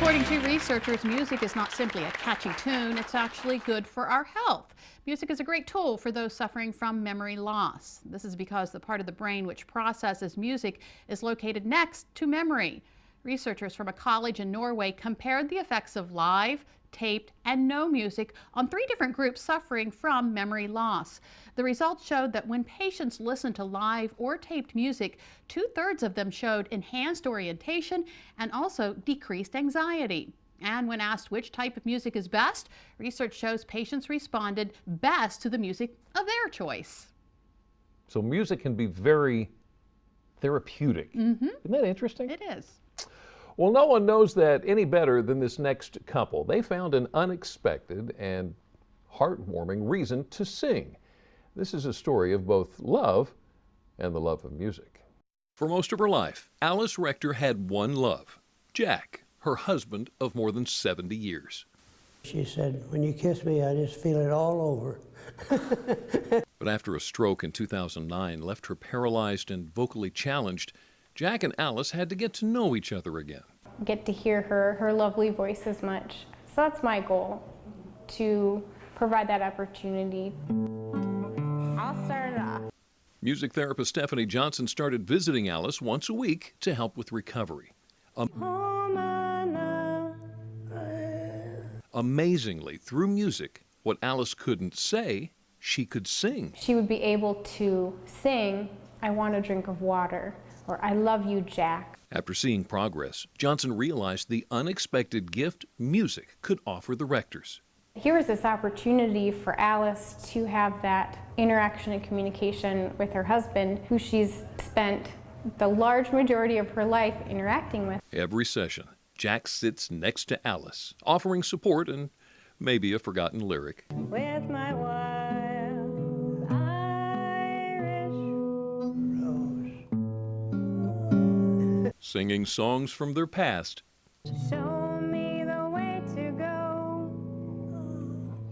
According to researchers, music is not simply a catchy tune, it's actually good for our health. Music is a great tool for those suffering from memory loss. This is because the part of the brain which processes music is located next to memory. Researchers from a college in Norway compared the effects of live, taped, and no music on 3 different groups suffering from memory loss. The results showed that when patients listened to live or taped music, 2/3 of them showed enhanced orientation and also decreased anxiety. And when asked which type of music is best, research shows patients responded best to the music of their choice. So music can be very therapeutic. Isn't that interesting? It is. Well, no one knows that any better than this next couple. They found an unexpected and heartwarming reason to sing. This is a story of both love and the love of music. For most of her life, Alice Rector had one love, Jack, her husband of more than 70 years. She said, "When you kiss me, I just feel it all over." But after a stroke in 2009 left her paralyzed and vocally challenged, Jack and Alice had to get to know each other again. Get to hear her lovely voice as much. So that's my goal, to provide that opportunity. I'll start it off. Music therapist Stephanie Johnson started visiting Alice once a week to help with recovery. Amazingly, through music, what Alice couldn't say, she could sing. She would be able to sing, "I want a drink of water," or "I love you, Jack." After seeing progress, Johnson realized the unexpected gift music could offer the Rectors. Here was this opportunity for Alice to have that interaction and communication with her husband, who she's spent the large majority of her life interacting with. Every session, Jack sits next to Alice, offering support and maybe a forgotten lyric. With my wild Irish rose. Singing songs from their past. Show me the way to go.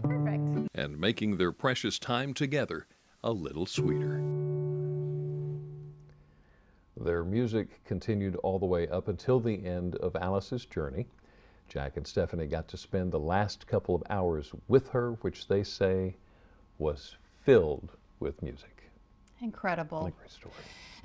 Perfect. And making their precious time together a little sweeter. Their music continued all the way up until the end of Alice's journey. Jack and Stephanie got to spend the last couple of hours with her, which they say was filled with music. Incredible. What a great story.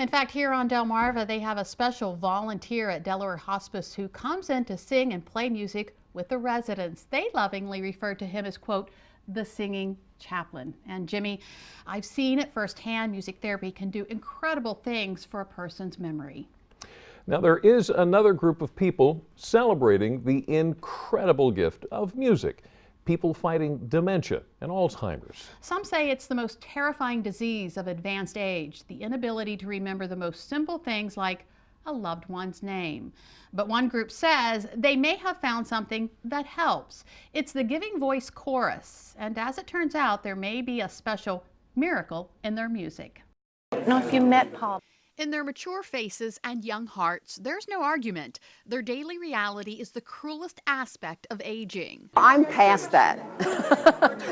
In fact, here on Delmarva, they have a special volunteer at Delaware Hospice who comes in to sing and play music with the residents. They lovingly refer to him as, quote, the singing chaplain. And Jimmy, I've seen it firsthand. Music therapy can do incredible things for a person's memory. Now, there is another group of people celebrating the incredible gift of music. People fighting dementia and Alzheimer's. Some say it's the most terrifying disease of advanced age, the inability to remember the most simple things like a loved one's name. But one group says they may have found something that helps. It's the Giving Voice Chorus, and as it turns out, there may be a special miracle in their music. I don't know if you met Paul. In their mature faces and young hearts, there's no argument. Their daily reality is the cruelest aspect of aging. I'm past that.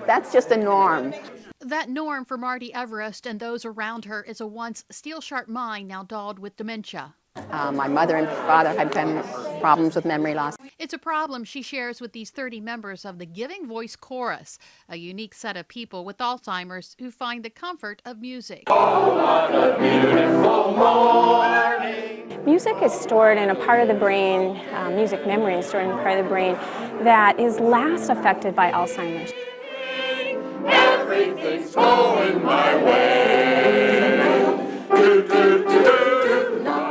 That's just a norm. That norm for Marty Everest and those around her is a once steel-sharp mind now dulled with dementia. My mother and father had problems with memory loss. It's a problem she shares with these 30 members of the Giving Voice Chorus, a unique set of people with Alzheimer's who find the comfort of music. Oh, what a beautiful morning. Music is stored in a part of the brain, music memory is stored in a part of the brain that is last affected by Alzheimer's. Everything's going my way. Do, do, do, do.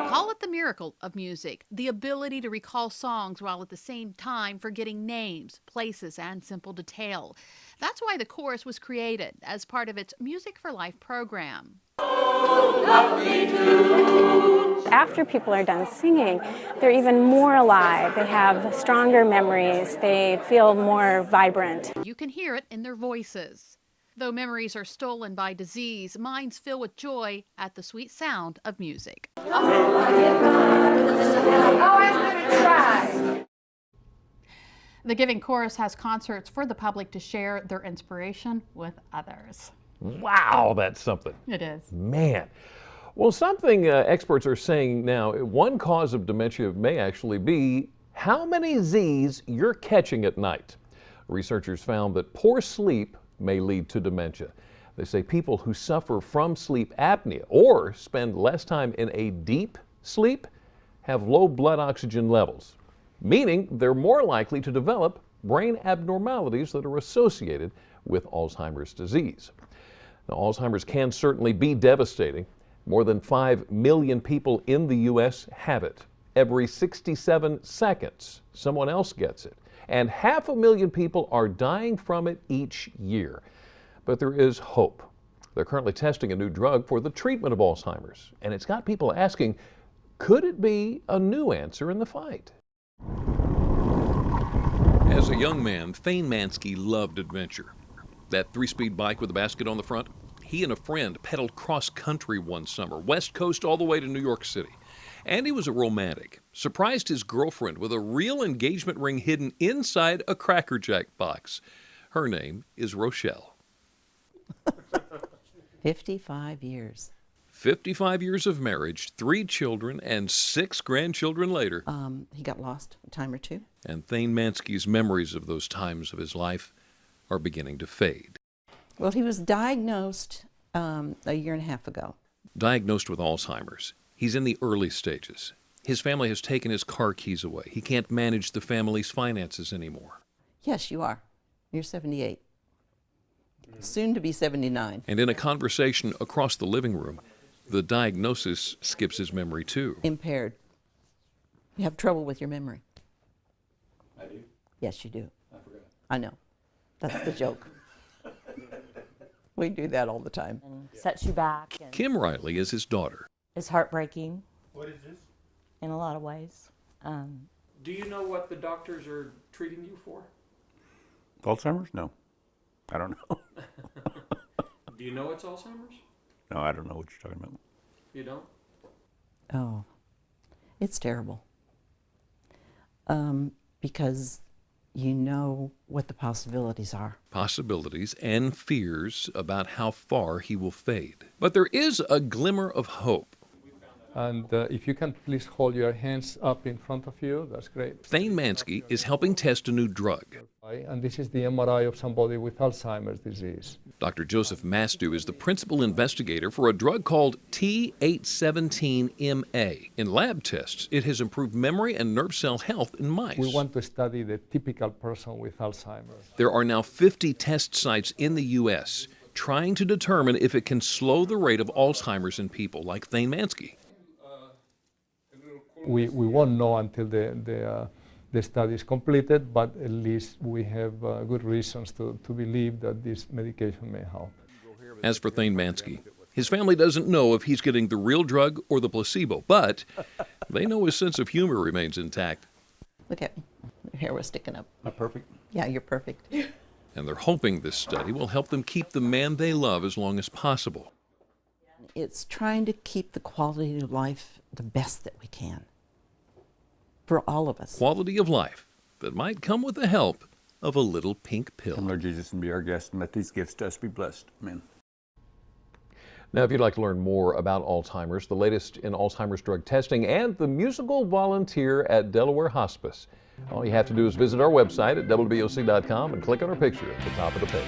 Call it the miracle of music, the ability to recall songs while at the same time forgetting names, places, and simple detail. That's why the chorus was created as part of its Music for Life program. After people are done singing, they're even more alive. They have stronger memories. They feel more vibrant. You can hear it in their voices. Though memories are stolen by disease, minds fill with joy at the sweet sound of music. The Giving Chorus has concerts for the public to share their inspiration with others. Wow, that's something. It is. Man. Well, something experts are saying now, one cause of dementia may actually be how many Z's you're catching at night. Researchers found that poor sleep may lead to dementia. They say people who suffer from sleep apnea or spend less time in a deep sleep have low blood oxygen levels, meaning they're more likely to develop brain abnormalities that are associated with Alzheimer's disease. Now, Alzheimer's can certainly be devastating. More than 5 million people in the U.S. have it. Every 67 seconds, someone else gets it. And 500,000 people are dying from it each year. But there is hope. They're currently testing a new drug for the treatment of Alzheimer's. And it's got people asking, could it be a new answer in the fight? As a young man, Thane Mansky loved adventure. That 3-speed bike with a basket on the front, he and a friend pedaled cross-country one summer, West Coast all the way to New York City. And he was a romantic. Surprised his girlfriend with a real engagement ring hidden inside a Cracker Jack box. Her name is Rochelle. 55 years. 55 years of marriage, 3 children, and 6 grandchildren later. He got lost a time or two. And Thane Mansky's memories of those times of his life are beginning to fade. Well, he was diagnosed a year and a half ago. Diagnosed with Alzheimer's. He's in the early stages. His family has taken his car keys away. He can't manage the family's finances anymore. Yes, you are. You're 78. Soon to be 79. And in a conversation across the living room, the diagnosis skips his memory too. Impaired. You have trouble with your memory. I do? Yes, you do. I forgot. I know. That's the joke. We do that all the time. And sets you back. And Kim Riley is his daughter. it's heartbreaking What is this? in a lot of ways. Do you know what the doctors are treating you for? Alzheimer's? No. I don't know. Do you know it's Alzheimer's? No, I don't know what you're talking about. You don't? Oh, it's terrible. Because you know what the possibilities are. Possibilities and fears about how far he will fade. But there is a glimmer of hope. And if you can please hold your hands up in front of you, that's great. Thane Mansky is helping test a new drug. And this is the MRI of somebody with Alzheimer's disease. Dr. Joseph Mastu is the principal investigator for a drug called T817MA. In lab tests, it has improved memory and nerve cell health in mice. We want to study the typical person with Alzheimer's. There are now 50 test sites in the U.S. trying to determine if it can slow the rate of Alzheimer's in people like Thane Mansky. We won't know until the study is completed, but at least we have good reasons to believe that this medication may help. As for Thane Mansky, his family doesn't know if he's getting the real drug or the placebo, but they know his sense of humor remains intact. Look at me. Your hair was sticking up. Am I perfect? Yeah, you're perfect. And they're hoping this study will help them keep the man they love as long as possible. It's trying to keep the quality of life the best that we can. For all of us. Quality of life that might come with the help of a little pink pill. Come, Lord Jesus, and be our guest, and let these gifts to us be blessed. Amen. Now, if you'd like to learn more about Alzheimer's, the latest in Alzheimer's drug testing, and the musical volunteer at Delaware Hospice, all you have to do is visit our website at WBOC.com and click on our picture at the top of the page.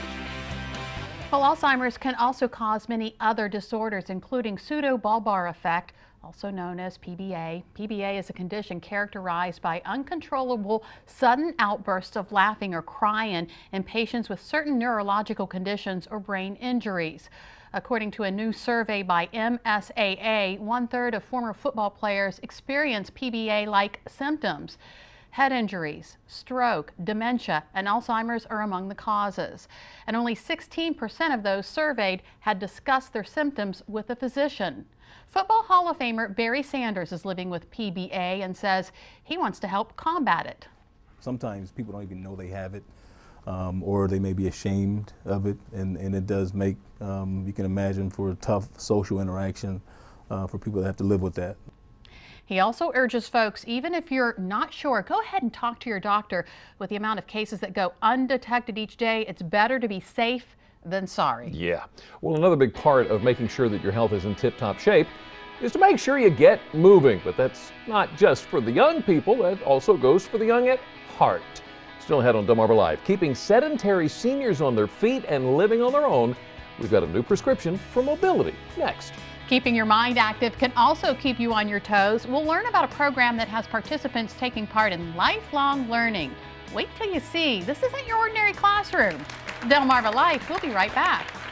Well, Alzheimer's can also cause many other disorders, including pseudobulbar effect, also known as PBA. PBA is a condition characterized by uncontrollable sudden outbursts of laughing or crying in patients with certain neurological conditions or brain injuries. According to a new survey by MSAA, 1/3 of former football players experience PBA-like symptoms. Head injuries, stroke, dementia, and Alzheimer's are among the causes. And only 16% of those surveyed had discussed their symptoms with a physician. Football Hall of Famer Barry Sanders is living with PBA and says he wants to help combat it. Sometimes people don't even know they have it, or they may be ashamed of it, and it does make, you can imagine, for a tough social interaction for people that have to live with that. He also urges folks, even if you're not sure, go ahead and talk to your doctor. With the amount of cases that go undetected each day, it's better to be safe than sorry. Yeah. Well, another big part of making sure that your health is in tip-top shape is to make sure you get moving. But that's not just for the young people, that also goes for the young at heart. Still ahead on Delmarva Live, keeping sedentary seniors on their feet and living on their own. We've got a new prescription for mobility next. Keeping your mind active can also keep you on your toes. We'll learn about a program that has participants taking part in lifelong learning. Wait till you see. This isn't your ordinary classroom. Delmarva Life, we'll be right back.